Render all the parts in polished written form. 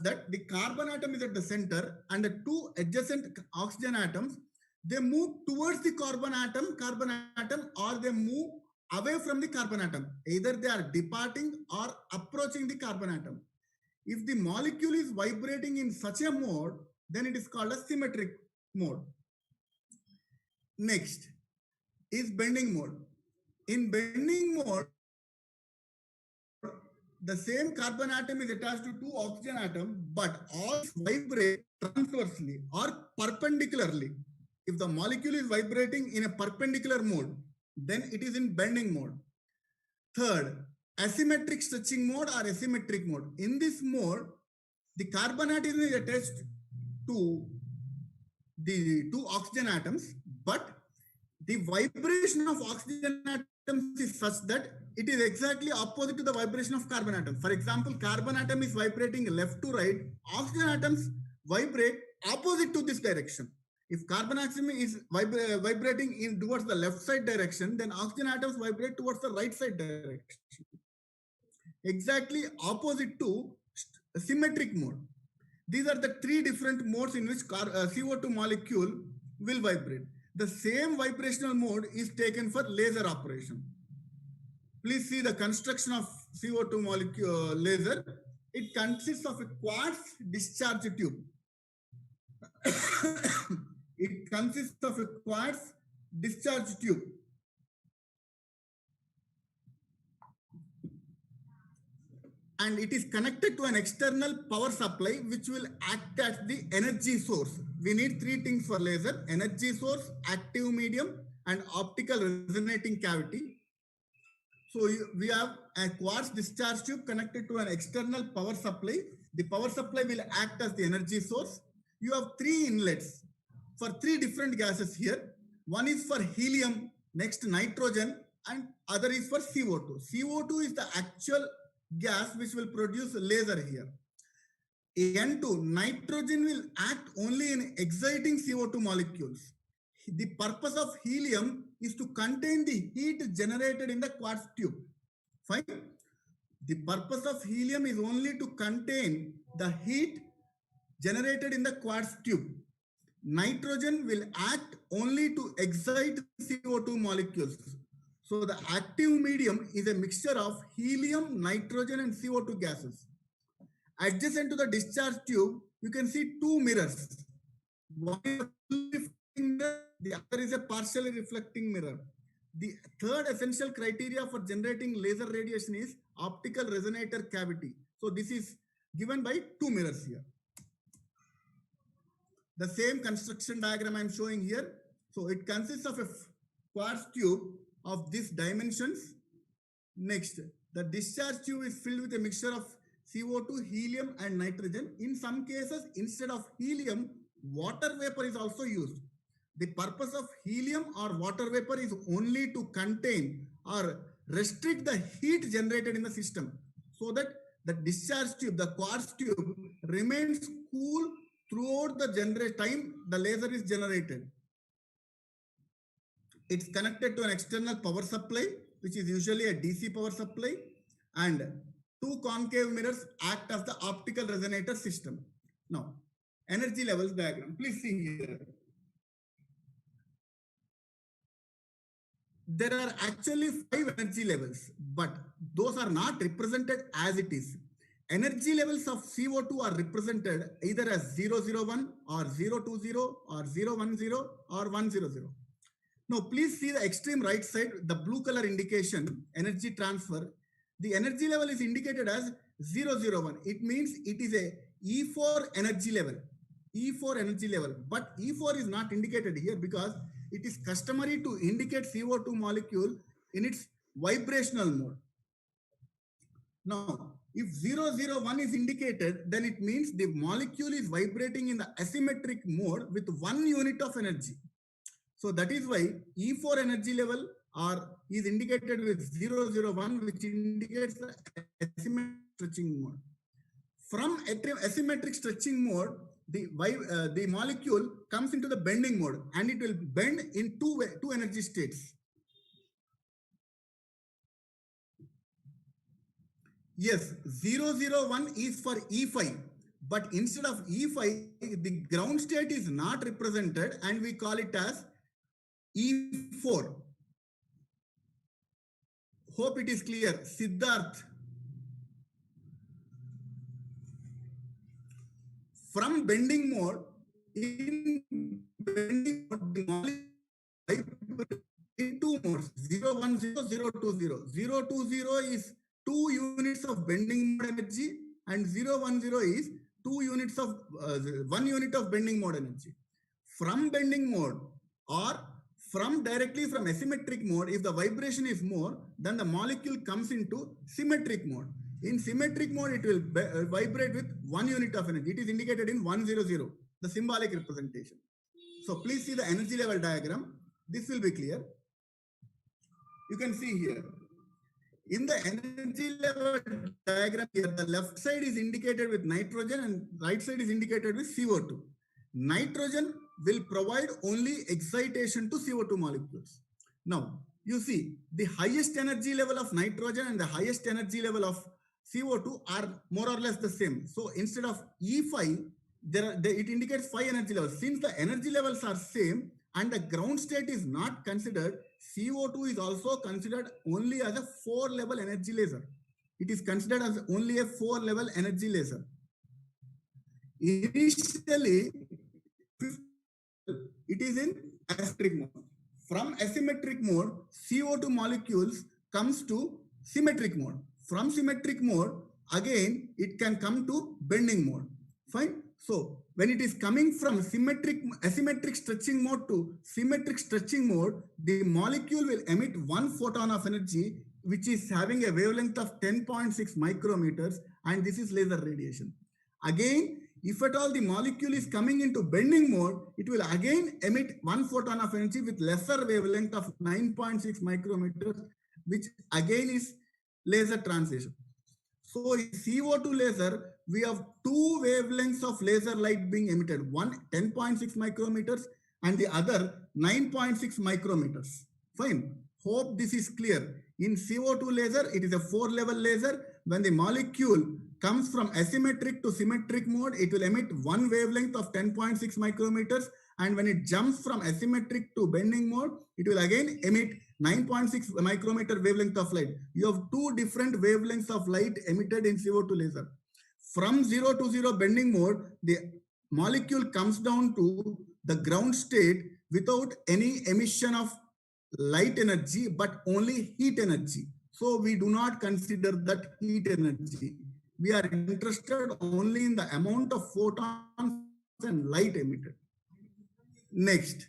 that the carbon atom is at the center and the two adjacent oxygen atoms, they move towards the carbon atom, or they move away from the carbon atom. Either they are departing or approaching the carbon atom. If the molecule is vibrating in such a mode, then it is called a symmetric mode. Next is bending mode. In bending mode, the same carbon atom is attached to two oxygen atoms, but all vibrate transversely or perpendicularly. If the molecule is vibrating in a perpendicular mode, then it is in bending mode. Third, asymmetric stretching mode or asymmetric mode. In this mode, the carbon atom is attached to the two oxygen atoms, but the vibration of oxygen atoms is such that it is exactly opposite to the vibration of carbon atom. For example, carbon atom is vibrating left to right, oxygen atoms vibrate opposite to this direction. If carbon atom is vibrating in towards the left side direction, then oxygen atoms vibrate towards the right side direction. Exactly opposite to symmetric mode. These are the three different modes in which CO2 molecule will vibrate. The same vibrational mode is taken for laser operation. Please see the construction of CO2 molecule laser. It consists of a quartz discharge tube. It consists of a quartz discharge tube. And it is connected to an external power supply which will act as the energy source. We need three things for laser: energy source, active medium, and optical resonating cavity. So we have a quartz discharge tube connected to an external power supply. The power supply will act as the energy source. You have three inlets for three different gases here. One is for helium, next nitrogen, and other is for CO2. CO2 is the actual gas which will produce laser here. N2, nitrogen will act only in exciting CO2 molecules. The purpose of helium is to contain the heat generated in the quartz tube. Fine. The purpose of helium is only to contain the heat generated in the quartz tube. Nitrogen will act only to excite CO2 molecules. So the active medium is a mixture of helium, nitrogen, and CO2 gases. Adjacent to the discharge tube, you can see two mirrors. One is a fully reflecting mirror, the other is a partially reflecting mirror. The third essential criteria for generating laser radiation is optical resonator cavity. So this is given by two mirrors here. The same construction diagram I am showing here. So it consists of a quartz tube of these dimensions. Next, the discharge tube is filled with a mixture of CO2, helium, and nitrogen. In some cases, instead of helium, water vapor is also used. The purpose of helium or water vapor is only to contain or restrict the heat generated in the system, so that the discharge tube, the quartz tube, remains cool throughout the time the laser is generated. It's connected to an external power supply, which is usually a DC power supply, and two concave mirrors act as the optical resonator system. Now, energy levels diagram. Please see here. There are actually 5 energy levels, but those are not represented as it is. Energy levels of CO2 are represented either as 001 or 020 or 010 or 100. Now, please see the extreme right side, the blue color indication, energy transfer. The energy level is indicated as 001. It means it is a E4 energy level. E4 energy level. But E4 is not indicated here because it is customary to indicate CO2 molecule in its vibrational mode. Now, if 001 is indicated, then it means the molecule is vibrating in the asymmetric mode with 1 unit of energy. So that is why E4 energy level is indicated with 001, which indicates the asymmetric stretching mode. From asymmetric stretching mode, the molecule comes into the bending mode, and it will bend in two energy states. Yes, 001 is for E5. But instead of E5, the ground state is not represented and we call it as E4. Hope it is clear. Siddharth, from bending mode, in bending mode, the molecule in two modes, 010, 020. 020 is 2 units of bending mode energy and 010 is 2 units of 1 unit of bending mode energy. From bending mode or from directly from asymmetric mode, if the vibration is more, then the molecule comes into symmetric mode. In symmetric mode, it will vibrate with 1 unit of energy. It is indicated in 100, the symbolic representation. So please see the energy level diagram. This will be clear. You can see here. In the energy level diagram here, the left side is indicated with nitrogen and right side is indicated with CO2. Nitrogen will provide only excitation to CO2 molecules. Now, you see the highest energy level of nitrogen and the highest energy level of CO2 are more or less the same. So instead of E5, it indicates 5 energy levels. Since the energy levels are same and the ground state is not considered, CO2 is also considered only as a 4-level energy laser. It is considered as only a 4-level energy laser. Initially, it is in asymmetric mode. From asymmetric mode, CO2 molecules comes to symmetric mode. From symmetric mode, again, it can come to bending mode. Fine. So when it is coming from asymmetric stretching mode to symmetric stretching mode, the molecule will emit 1 photon of energy, which is having a wavelength of 10.6 micrometers, and this is laser radiation. Again, if at all the molecule is coming into bending mode, it will again emit 1 photon of energy with lesser wavelength of 9.6 micrometers, which again is laser translation. So in CO2 laser, we have 2 wavelengths of laser light being emitted, one 10.6 micrometers and the other 9.6 micrometers. Fine. Hope this is clear. In CO2 laser, it is a 4-level laser. When the molecule comes from asymmetric to symmetric mode, it will emit 1 wavelength of 10.6 micrometers. And when it jumps from asymmetric to bending mode, it will again emit 9.6 micrometer wavelength of light. You have 2 different wavelengths of light emitted in CO2 laser. From 0 to 0 bending mode, the molecule comes down to the ground state without any emission of light energy, but only heat energy. So we do not consider that heat energy. We are interested only in the amount of photons and light emitted. Next,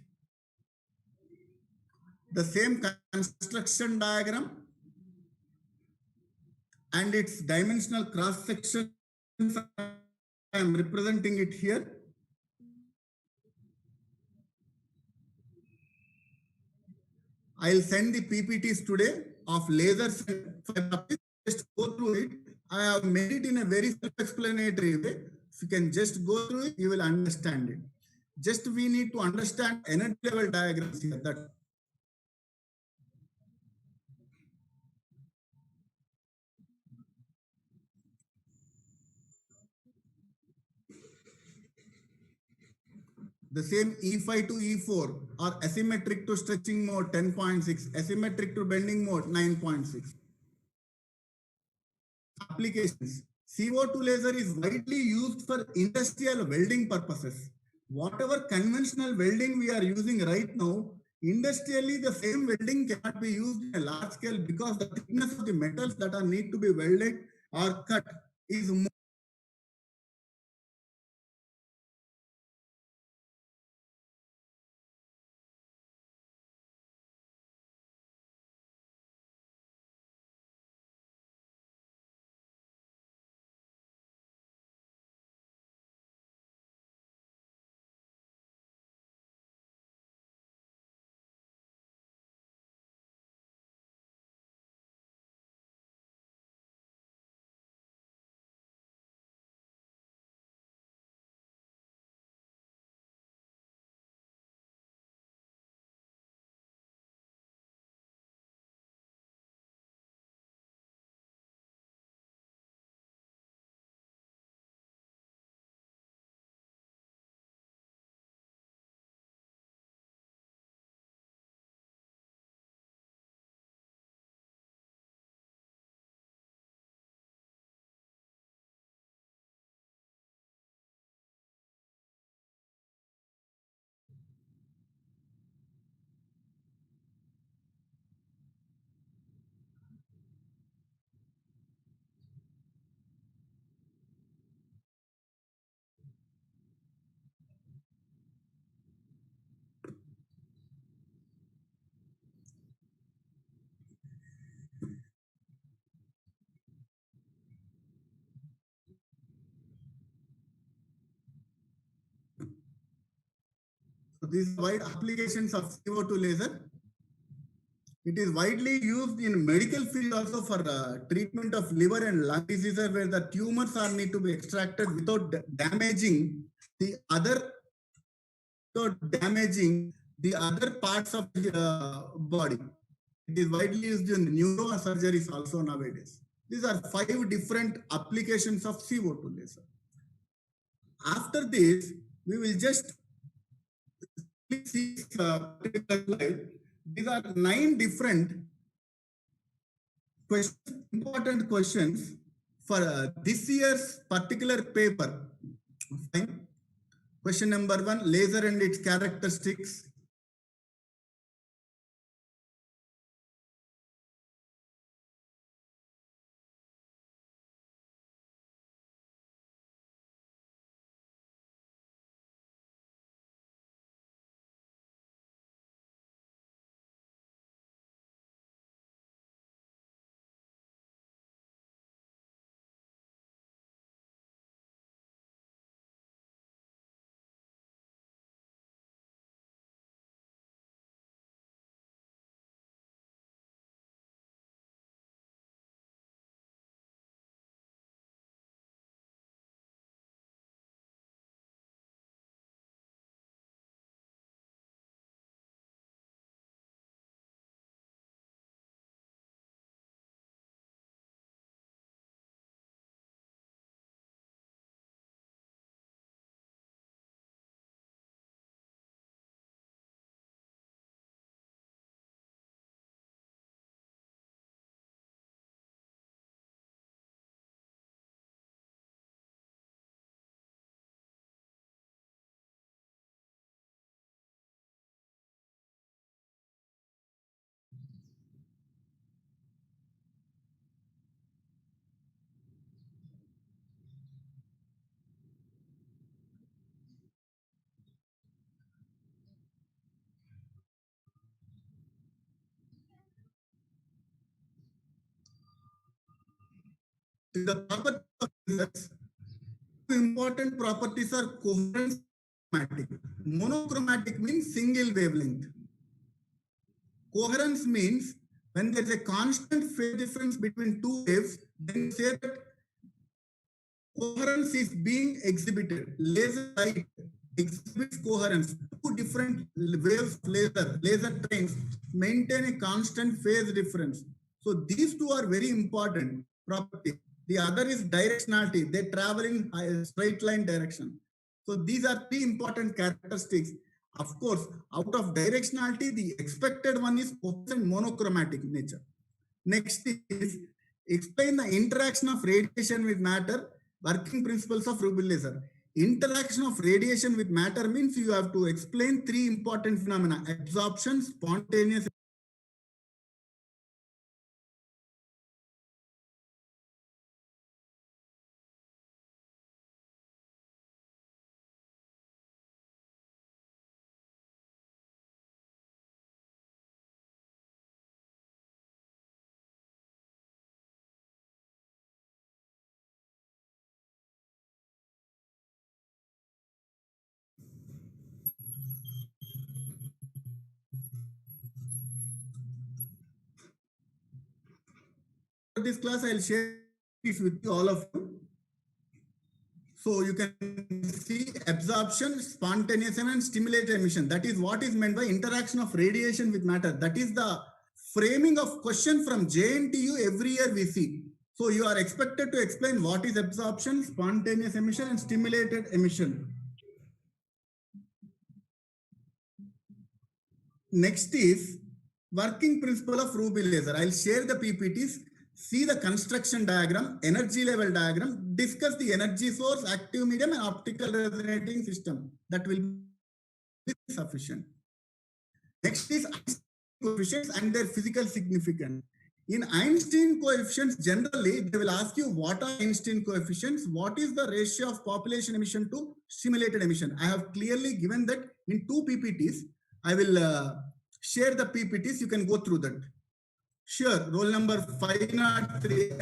the same construction diagram and its dimensional cross section. I am representing it here. I'll send the PPTs today of lasers and fiber optics. Just go through it. I have made it in a very self-explanatory way. If you can just go through it, you will understand it. Just we need to understand energy level diagrams here. That the same E5 to E4 or asymmetric to stretching mode 10.6, asymmetric to bending mode 9.6. Applications. CO2 laser is widely used for industrial welding purposes. Whatever conventional welding we are using right now, industrially the same welding cannot be used in a large scale because the thickness of the metals that are need to be welded or cut is more these wide applications of CO2 laser. It is widely used in medical field also for treatment of liver and lung diseases where the tumors are need to be extracted without damaging the other, parts of the body. It is widely used in neurosurgeries also nowadays. These are 5 different applications of CO2 laser. After this, we will just see slide. These are 9 different important questions for this year's particular paper. Fine. Question number 1, laser and its characteristics. The property of lasers, important properties are coherence, monochromatic. Monochromatic means single wavelength. Coherence means when there is a constant phase difference between two waves, then you say that coherence is being exhibited. Laser light exhibits coherence. Two different waves of laser trains maintain a constant phase difference. So these two are very important property. The other is directionality. They travel in a straight line direction. So these are 3 important characteristics. Of course, out of directionality, the expected one is coherent and monochromatic nature. Next is explain the interaction of radiation with matter, working principles of Rubin laser. Interaction of radiation with matter means you have to explain 3 important phenomena: absorption, spontaneous. For this class, I'll share this with you, all of you. So you can see absorption, spontaneous and stimulated emission. That is what is meant by interaction of radiation with matter. That is the framing of question from JNTU every year we see. So you are expected to explain what is absorption, spontaneous emission and stimulated emission. Next is working principle of Rubin laser. I'll share the PPTs. See the construction diagram, energy level diagram, discuss the energy source, active medium and optical resonating system. That will be sufficient. Next is coefficients and their physical significance. In Einstein coefficients, generally, they will ask you what are Einstein coefficients, what is the ratio of population emission to stimulated emission. I have clearly given that in 2 PPTs. I will share the PPTs, you can go through that. Sure, roll number 503.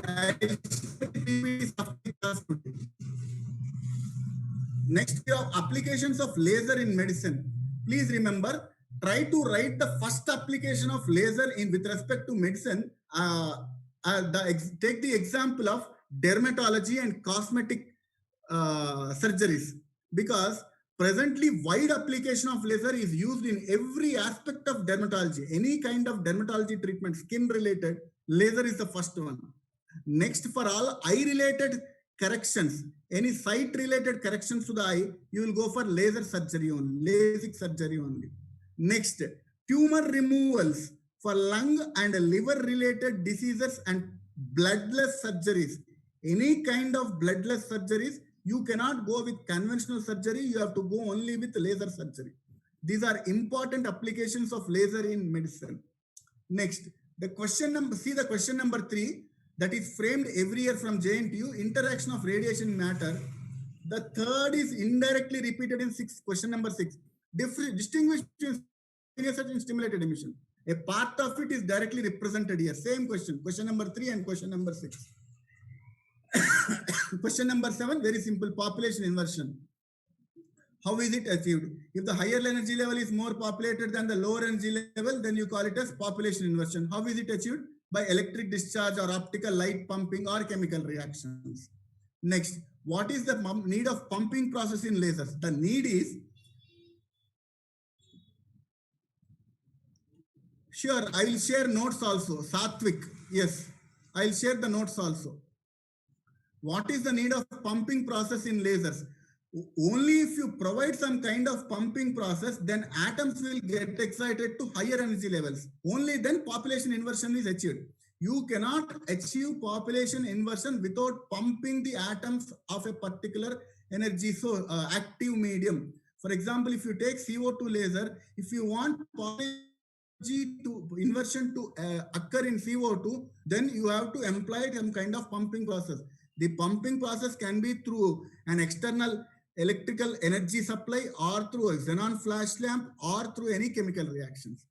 Next, we have applications of laser in medicine. please remember, try to write the first application of laser in with respect to medicine. Take the example of dermatology and cosmetic surgeries, because presently wide application of laser is used in every aspect of dermatology. Any kind of dermatology treatment, skin related, laser is the first one. Next, for all eye related corrections, any sight related corrections to the eye, you will go for laser surgery only, LASIK surgery only. Next, tumor removals for lung and liver related diseases and bloodless surgeries. Any kind of bloodless surgeries, you cannot go with conventional surgery, you have to go only with laser surgery. These are important applications of laser in medicine. Next, the question number 3 that is framed every year from JNTU, interaction of radiation matter. The third is indirectly repeated in question number 6. Distinguish between and stimulated emission. A part of it is directly represented here. Same question number 3 and question number 6. Question number 7, very simple, population inversion. How is it achieved? If the higher energy level is more populated than the lower energy level, then you call it as population inversion. How is it achieved? By electric discharge or optical light pumping or chemical reactions. Next, what is the need of pumping process in lasers? The need is, sure, I will share notes also. Satvik, yes, I'll share the notes also. What is the need of pumping process in lasers? Only if you provide some kind of pumping process, then atoms will get excited to higher energy levels. Only then population inversion is achieved. You cannot achieve population inversion without pumping the atoms of a particular energy source, active medium. For example, if you take CO2 laser, if you want inversion to occur in CO2, then you have to employ some kind of pumping process. The pumping process can be through an external electrical energy supply or through a xenon flash lamp or through any chemical reactions.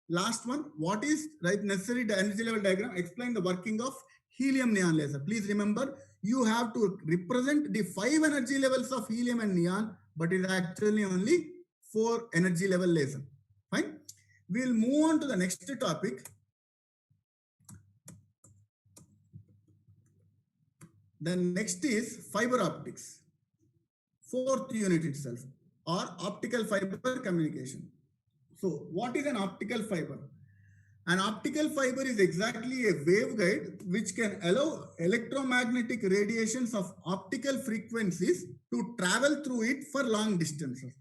Last one, what is necessary energy level diagram? Explain the working of helium neon laser. Please remember, you have to represent the 5 energy levels of helium and neon, but it is actually only 4 energy level laser. Fine. We will move on to the next topic. The next is fiber optics. 4th unit itself, or optical fiber communication. So what is an optical fiber? An optical fiber is exactly a waveguide which can allow electromagnetic radiations of optical frequencies to travel through it for long distances.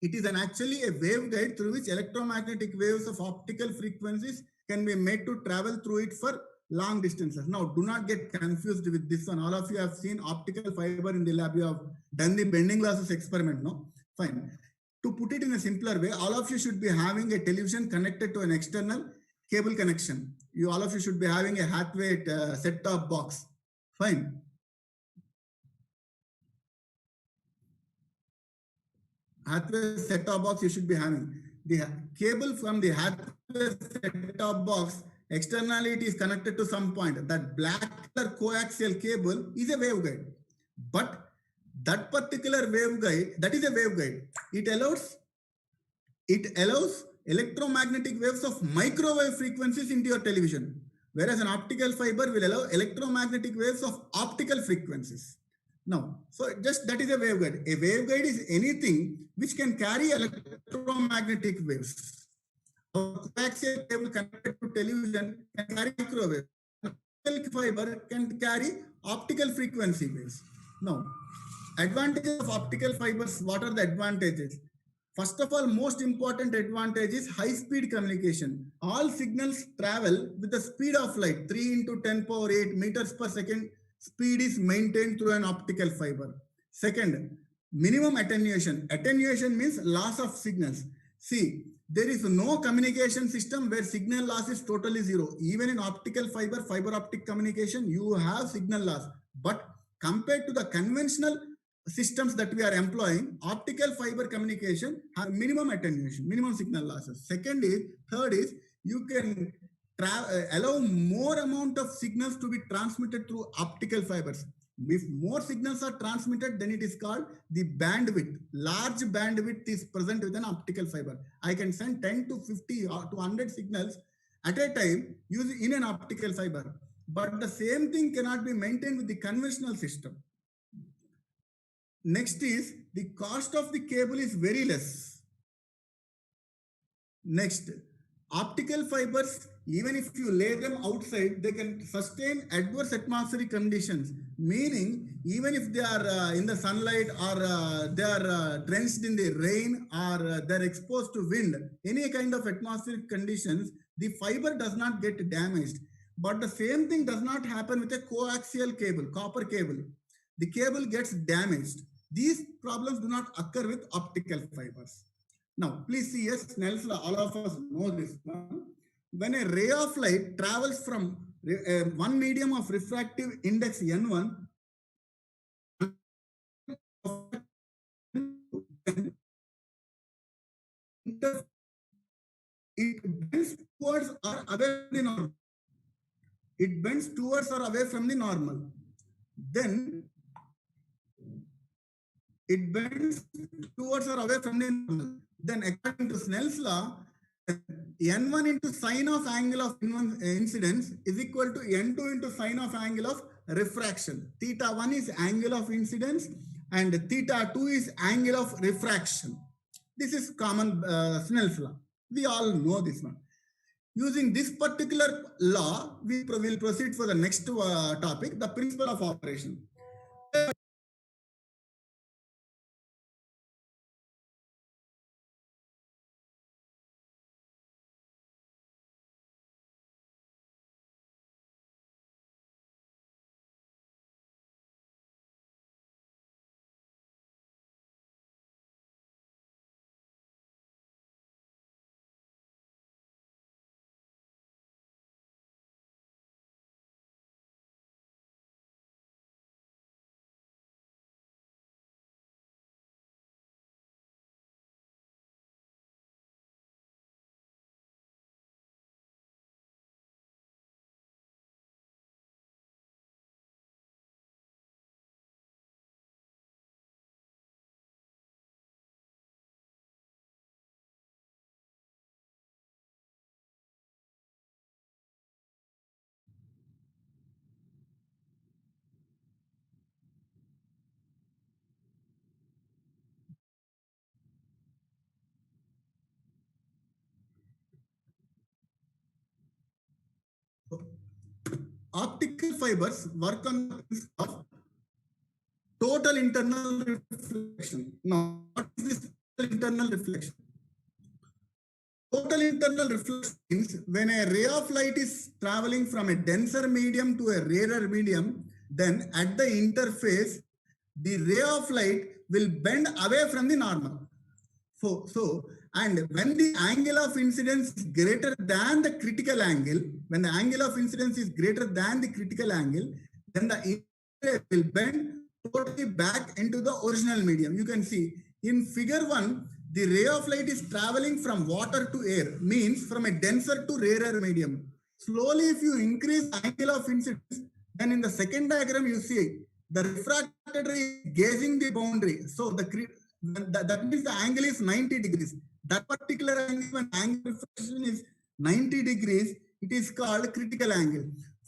It is actually a waveguide through which electromagnetic waves of optical frequencies can be made to travel through it for long distances. Now, do not get confused with this one. All of you have seen optical fiber in the lab. You have done the bending glasses experiment, no? Fine. To put it in a simpler way, all of you should be having a television connected to an external cable connection. All of you should be having a Hathway set-top box. Fine. Hathway set-top box you should be having. The cable from the Hathway set-top box, externally it is connected to some point. That black color coaxial cable is a waveguide. But that particular waveguide, that is a waveguide. It allows electromagnetic waves of microwave frequencies into your television. Whereas an optical fiber will allow electromagnetic waves of optical frequencies. Now, so just that is a waveguide. A waveguide is anything which can carry electromagnetic waves. A coaxial cable connected to television can carry microwave. Optical fiber can carry optical frequency waves. Now, advantages of optical fibers. What are the advantages? First of all, most important advantage is high-speed communication. All signals travel with the speed of light, 3 into 10 power 8 meters per second. Speed is maintained through an optical fiber. Second, minimum attenuation. Attenuation means loss of signals. See, there is no communication system where signal loss is totally zero. Even in optical fiber, fiber optic communication, you have signal loss. But compared to the conventional systems that we are employing, optical fiber communication have minimum attenuation, minimum signal losses. Third is you can allow more amount of signals to be transmitted through optical fibers. If more signals are transmitted, then it is called the bandwidth. Large bandwidth is present with an optical fiber. I can send 10 to 50 or to 100 signals at a time using in an optical fiber. But the same thing cannot be maintained with the conventional system. Next is the cost of the cable is very less. Next, optical fibers, even if you lay them outside, they can sustain adverse atmospheric conditions, meaning even if they are in the sunlight or they are drenched in the rain or they're exposed to wind, any kind of atmospheric conditions, the fiber does not get damaged. But the same thing does not happen with a coaxial cable, copper cable. The cable gets damaged. These problems do not occur with optical fibers. Now, please see, yes, Snell's law, all of us know this one. When a ray of light travels from one medium of refractive index N1, it bends towards or away from the normal. It bends towards or away from the normal. Then it bends towards or away from the normal. Then according to Snell's law, N1 into sine of angle of incidence is equal to N2 into sine of angle of refraction. Theta 1 is angle of incidence and theta 2 is angle of refraction. This is common Snell's law. We all know this one. Using this particular law, we will proceed for the next topic, the principle of operation. Optical fibers work on the principle of total internal reflection. Now, what is this total internal reflection? Total internal reflection means when a ray of light is traveling from a denser medium to a rarer medium, then at the interface, the ray of light will bend away from the normal. And when the angle of incidence is greater than the critical angle, when the angle of incidence is greater than the critical angle, then the ray will bend totally back into the original medium. You can see in figure 1, the ray of light is traveling from water to air, means from a denser to rarer medium. Slowly, if you increase the angle of incidence, then in the second diagram, you see the refracted ray is gazing the boundary. So that means the angle is 90 degrees. That particular angle, when angle reflection is 90 degrees, it is called critical angle.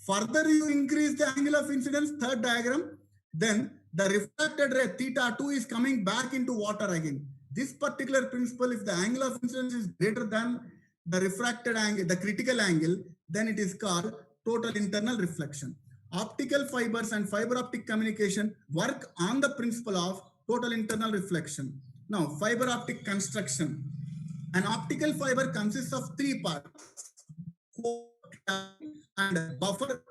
Further, you increase the angle of incidence, third diagram, then the refracted ray theta 2 is coming back into water again. This particular principle, if the angle of incidence is greater than the refracted angle, the critical angle, then it is called total internal reflection. Optical fibers and fiber optic communication work on the principle of total internal reflection. Now, fiber optic construction. An optical fiber consists of 3 parts, core and buffer.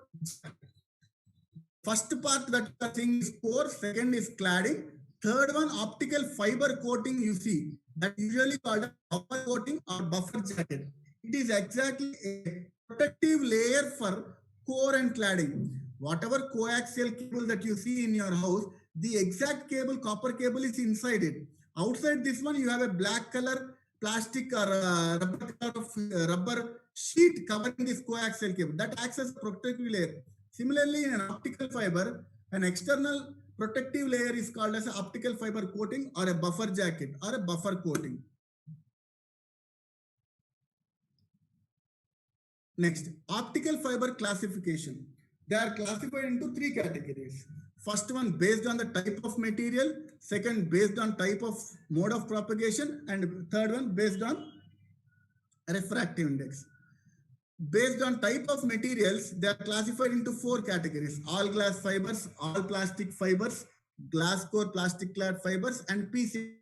First part that you are seeing is core, second is cladding, third one optical fiber coating you see, that usually called a buffer coating or buffer jacket. It is exactly a protective layer for core and cladding. Whatever coaxial cable that you see in your house, the exact cable, copper cable is inside it. Outside this one, you have a black color plastic or rubber sheet covering this coaxial cable that acts as a protective layer. Similarly, in an optical fiber, An external protective layer is called as an optical fiber coating or a buffer jacket or a buffer coating. Next, optical fiber classification. They are classified into three categories. First one based on the type of material, second based on type of mode of propagation, and third one based on refractive index. Based on type of materials, they are classified into four categories: all glass fibers, all plastic fibers, glass core plastic clad fibers, and PC.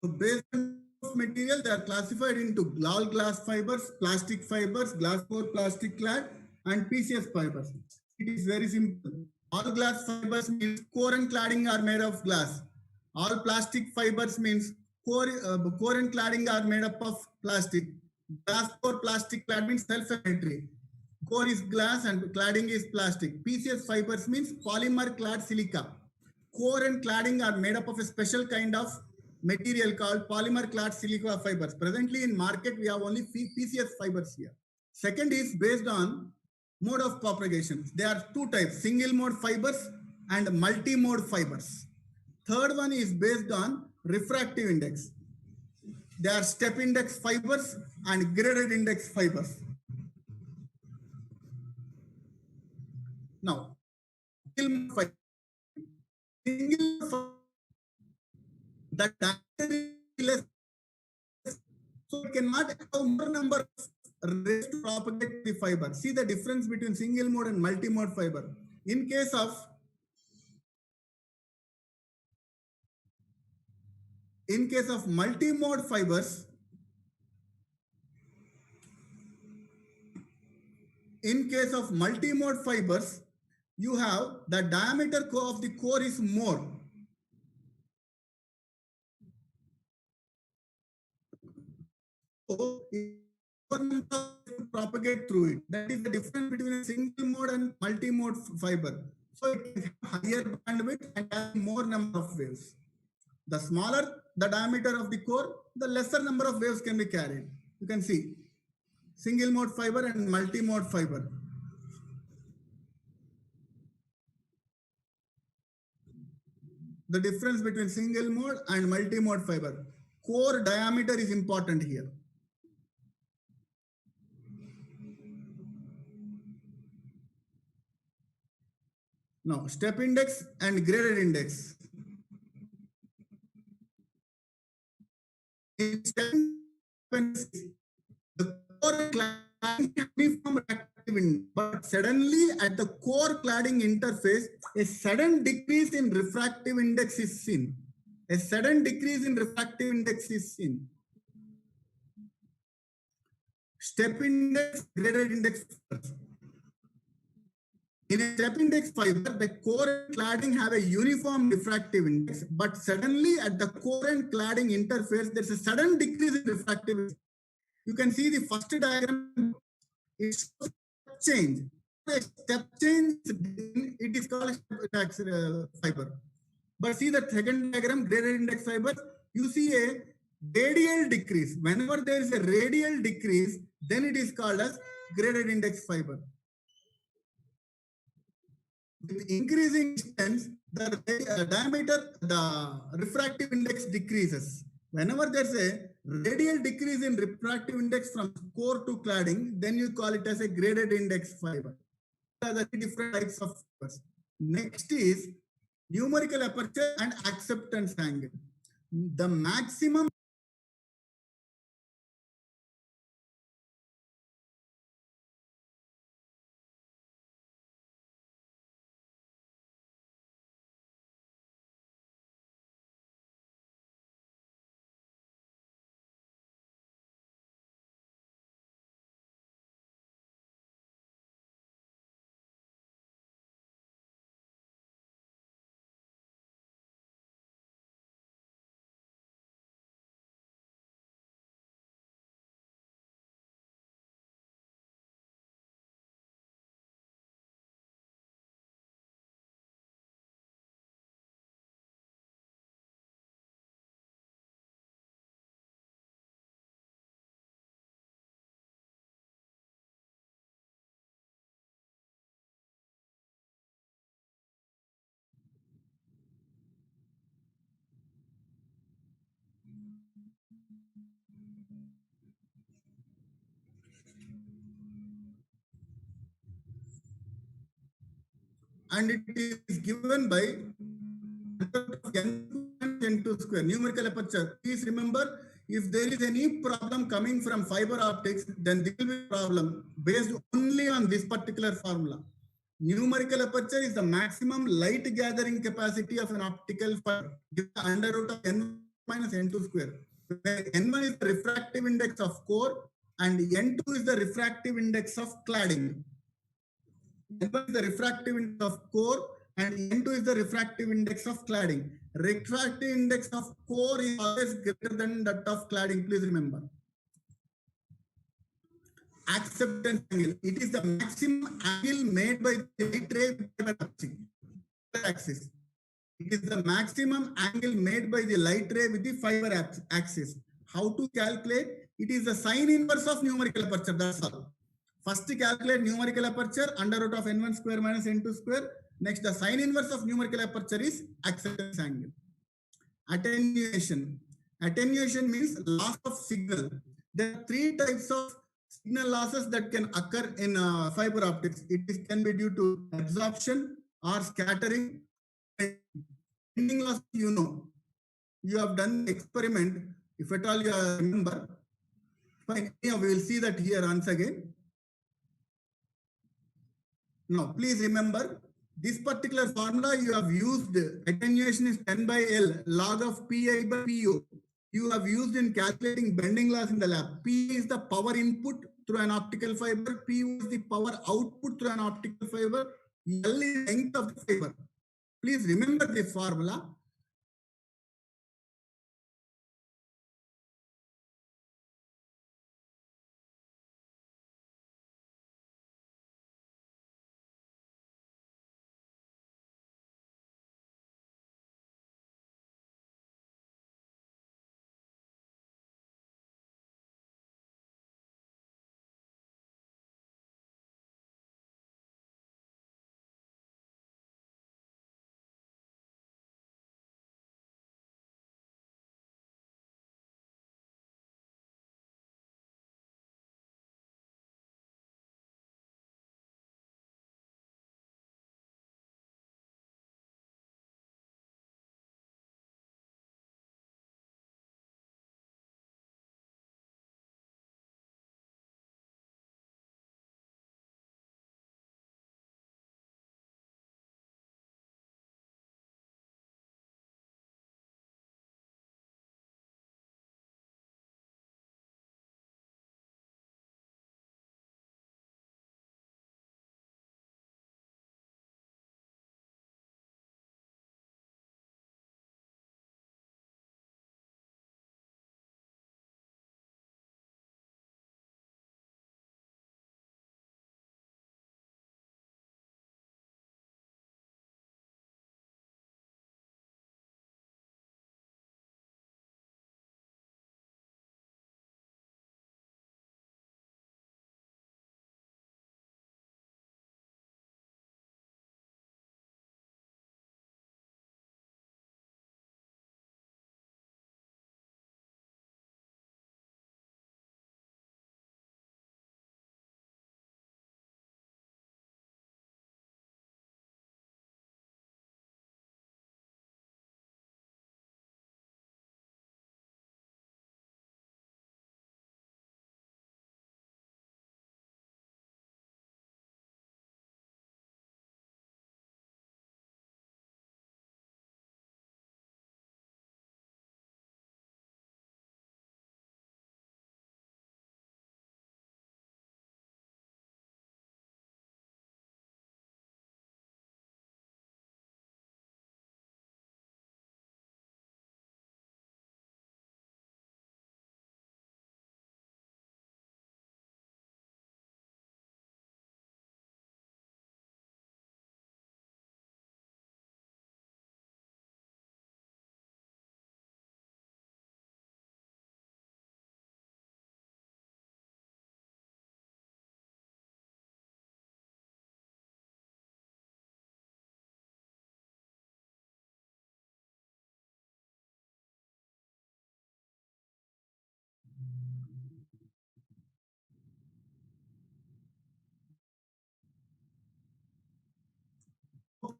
So based on material, they are classified into all glass fibers, plastic fibers, glass core plastic clad, and PCS fibers. It is very simple. All glass fibers means core and cladding are made of glass. All plastic fibers means core and cladding are made up of plastic. Glass core plastic clad means self-explanatory. Core is glass and cladding is plastic. PCS fibers means polymer clad silica. Core and cladding are made up of a special kind of material called polymer clad silica fibers. Presently in market, we have only PCS fibers here. Second is based on mode of propagation. There are two types, single mode fibers and multi-mode fibers. Third one is based on refractive index. They are step index fibers and graded index fibers. Now, single fiber, the diameter is less, so it cannot have more number of rays to propagate the fiber. See the difference between single mode and multi-mode fiber. In case of multi-mode fibers, in case of multi-mode fibers, you have the diameter of the core is more. So propagate through it. That is the difference between a single mode and multi-mode fiber. So it can have higher bandwidth and have more number of waves. The smaller the diameter of the core, the lesser number of waves can be carried. You can see single mode fiber and multi-mode fiber. The difference between single mode and multi-mode fiber. Core diameter is important here. Now, step index and graded index. In step index, the core cladding uniform reactive index, but suddenly at the core cladding interface, a sudden decrease in refractive index is seen. A sudden decrease in refractive index is seen. Step index, graded index first. In a step index fiber, the core and cladding have a uniform refractive index, but suddenly at the core and cladding interface, there's a sudden decrease in refractive index. You can see the first diagram, it's step change. A step change, it is called step index fiber. But see the second diagram, graded index fiber, you see a radial decrease. Whenever there is a radial decrease, then it is called as graded index fiber. With increasing distance, the diameter, the refractive index decreases. Whenever there's a radial decrease in refractive index from core to cladding, then you call it as a graded index fiber. There are the different types of fibers. Next is numerical aperture and acceptance angle. The maximum and it is given by n2 square numerical aperture. Please remember, if there is any problem coming from fiber optics, then there will be a problem based only on this particular formula. Numerical aperture is the maximum light gathering capacity of an optical fiber, under root of n minus n2 square. Where n1 is the refractive index of core and n2 is the refractive index of cladding. N1 is the refractive index of core and N2 is the refractive index of cladding. Refractive index of core is always greater than that of cladding. Please remember. Acceptance angle. It is the maximum angle made by the light ray axis. It is the maximum angle made by the light ray with the fiber axis. How to calculate? It is the sine inverse of numerical aperture. That's all. First calculate numerical aperture under root of n1 square minus n2 square. Next, the sine inverse of numerical aperture is acceptance angle. Attenuation. Attenuation means loss of signal. There are three types of signal losses that can occur in fiber optics. It can be due to absorption or scattering. Bending loss, you have done the experiment. If at all you remember, fine. We will see that here once again. Now, please remember, this particular formula you have used, attenuation is 10 by L, log of Pi by Pu. You have used in calculating bending loss in the lab. P is the power input through an optical fiber. Pu is the power output through an optical fiber. L is length of the fiber. Please remember this formula.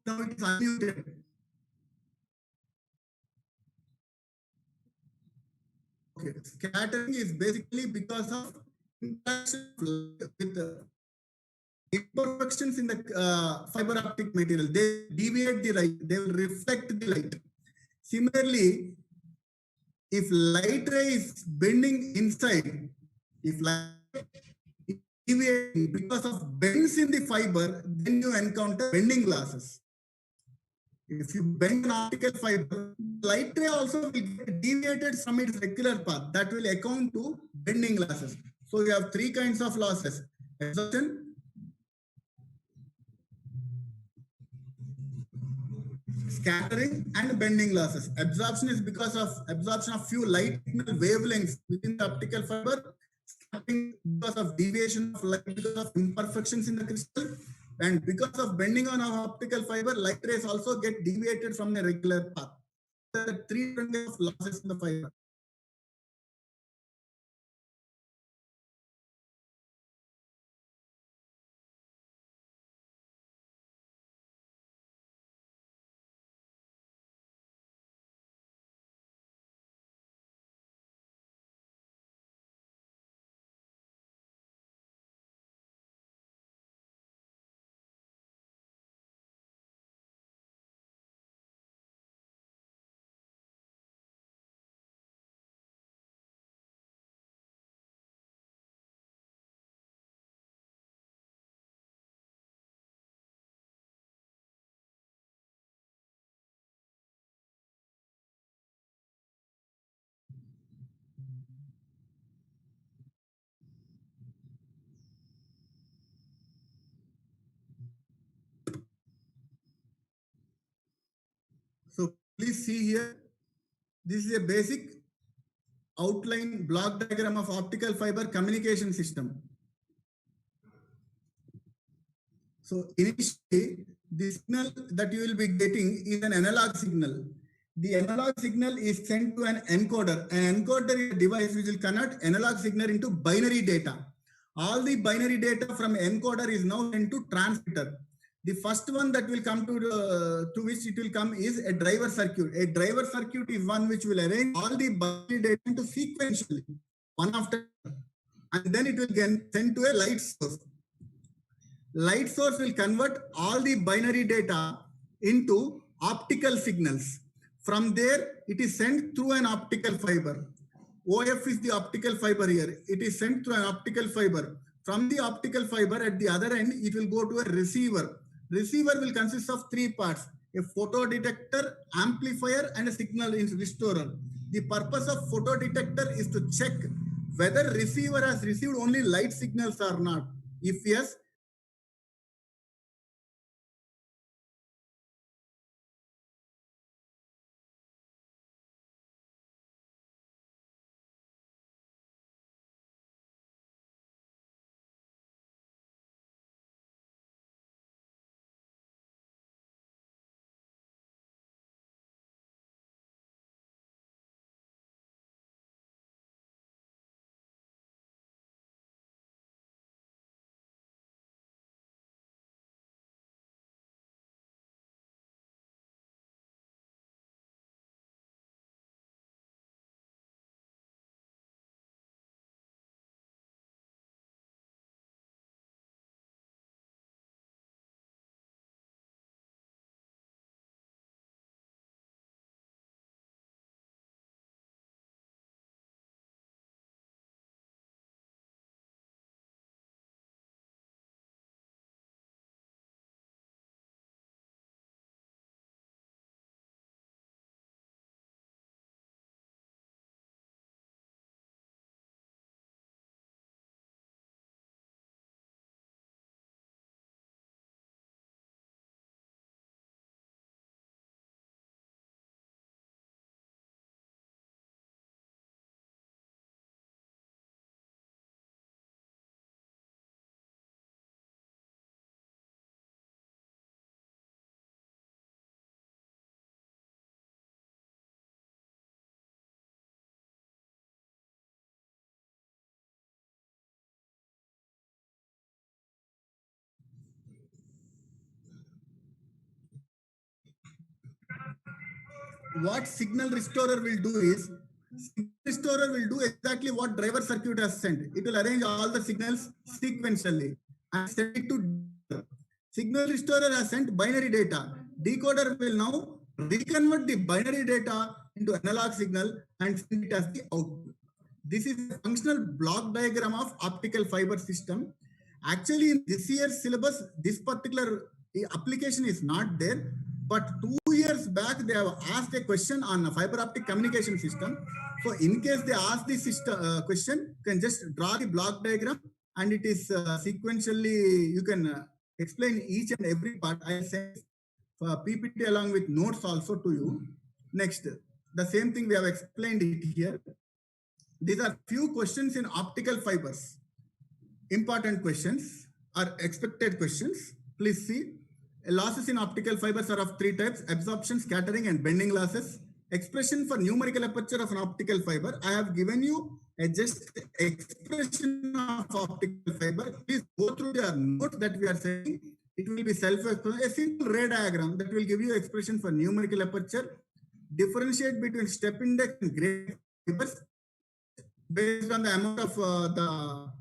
Now it is unmuted. Okay, scattering is basically because of interaction with imperfections in the fiber optic material. They deviate the light, they will reflect the light. Similarly, if light ray is bending inside, if light is deviating because of bends in the fiber, then you encounter bending losses. If you bend an optical fiber, light ray also will get deviated from its regular path. That will account to bending losses. So you have three kinds of losses: absorption, scattering, and bending losses. Absorption is because of absorption of few light wavelengths within the optical fiber. Scattering because of deviation of light because of imperfections in the crystal. And because of bending on our optical fiber, light rays also get deviated from the regular path. There are three different kinds of losses in the fiber. So please see here, this is a basic outline block diagram of optical fiber communication system. So initially, the signal that you will be getting is an analog signal. The analog signal is sent to an encoder. An encoder is a device which will convert analog signal into binary data. All the binary data from encoder is now sent to transmitter. The first one that will come to which it will come is a driver circuit. A driver circuit is one which will arrange all the binary data into sequentially, one after another. And then it will get sent to a light source. Light source will convert all the binary data into optical signals. From there, it is sent through an optical fiber. OF is the optical fiber here. It is sent through an optical fiber. From the optical fiber at the other end, it will go to a receiver. Receiver will consist of three parts: a photodetector, amplifier, and a signal restorer. The purpose of photodetector is to check whether receiver has received only light signals or not. If yes, what signal restorer will do is, signal restorer will do exactly what driver circuit has sent. It will arrange all the signals sequentially and send it to decoder. Signal restorer has sent binary data. Decoder will now reconvert the binary data into analog signal and send it as the output. This is a functional block diagram of optical fiber system. Actually, in this year's syllabus, this particular application is not there, but 2 years back, they have asked a question on a fiber optic communication system. So in case they ask this question, you can just draw the block diagram and it is sequentially, you can explain each and every part. I send PPT along with notes also to you. Next, the same thing we have explained it here. These are few questions in optical fibers. Important questions or expected questions. Please see. Losses in optical fibers are of three types: absorption, scattering, and bending losses. Expression for numerical aperture of an optical fiber. I have given you a just expression of optical fiber. Please go through the note that we are saying. It will be self-explanatory. A simple ray diagram that will give you expression for numerical aperture. Differentiate between step index and gradient fibers based on the amount of the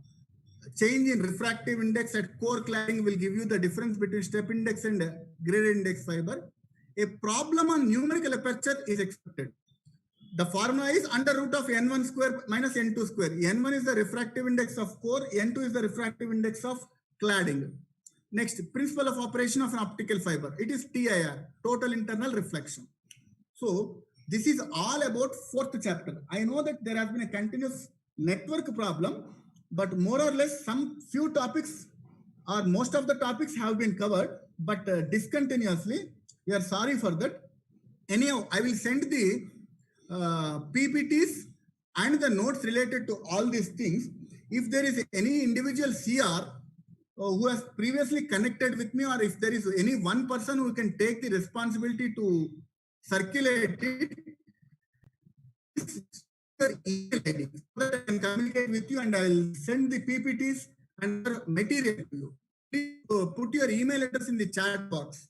change in refractive index at core cladding will give you the difference between step index and gradient index fiber. A problem on numerical aperture is expected. The formula is under root of n1 square minus n2 square. N1 is the refractive index of core, n2 is the refractive index of cladding. Next, principle of operation of an optical fiber. It is TIR, total internal reflection. So This is all about fourth chapter. I know that there has been a continuous network problem, but more or less some few topics or most of the topics have been covered, but discontinuously. We are sorry for that. Anyhow, I will send the PPTs and the notes related to all these things. If there is any individual CR who has previously connected with me, or if there is any one person who can take the responsibility to circulate it, your email ID so that I can communicate with you and I will send the PPTs and material to you. Please put your email address in the chat box.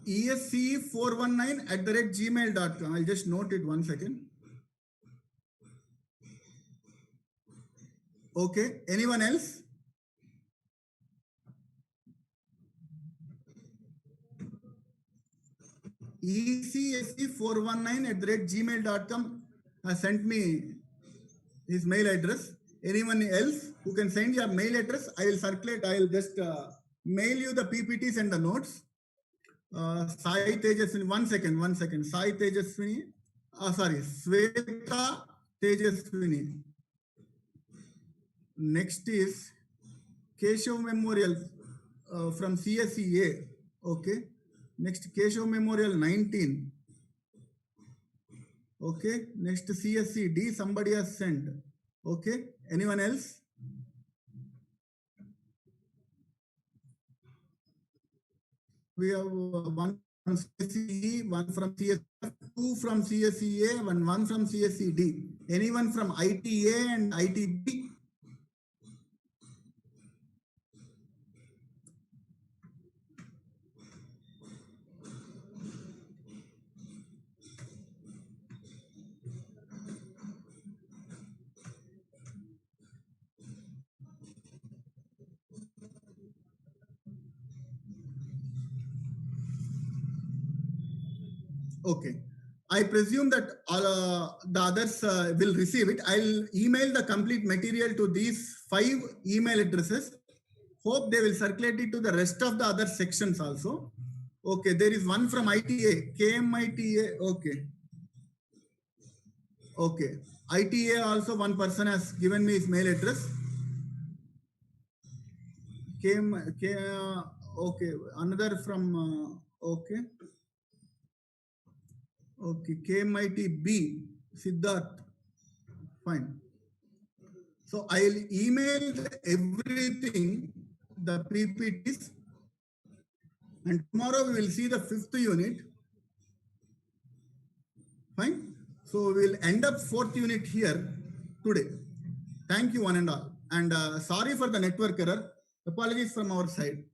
ESC419@gmail.com. I'll just note it 1 second. Okay. Anyone else? ECSC419@gmail.com has sent me his mail address. Anyone else who can send your mail address? I will circulate. I will just mail you the PPTs and the notes. Sai Tejaswini, 1 second. Sai Tejaswini, sorry, Sweta Tejaswini. Next is Keshav Memorial from CSEA. Okay. Next Keshav Memorial 19. Okay. Next CSCD, somebody has sent. Okay. Anyone else? We have one from CSE, one from CSF, two from CSEA, one from CSCD. Anyone from ITA and ITB? Okay. I presume that all the others will receive it. I'll email the complete material to these 5 email addresses. Hope they will circulate it to the rest of the other sections also. Okay, there is one from ITA, KMITA. Okay. Okay. ITA also one person has given me his mail address. Okay. Another from, okay. Okay, KMIT-B, Siddharth. Fine. So I'll email everything, the PPTs, and tomorrow we will see the 5th unit. Fine. So we'll end up 4th unit here today. Thank you one and all. And sorry for the network error. Apologies from our side.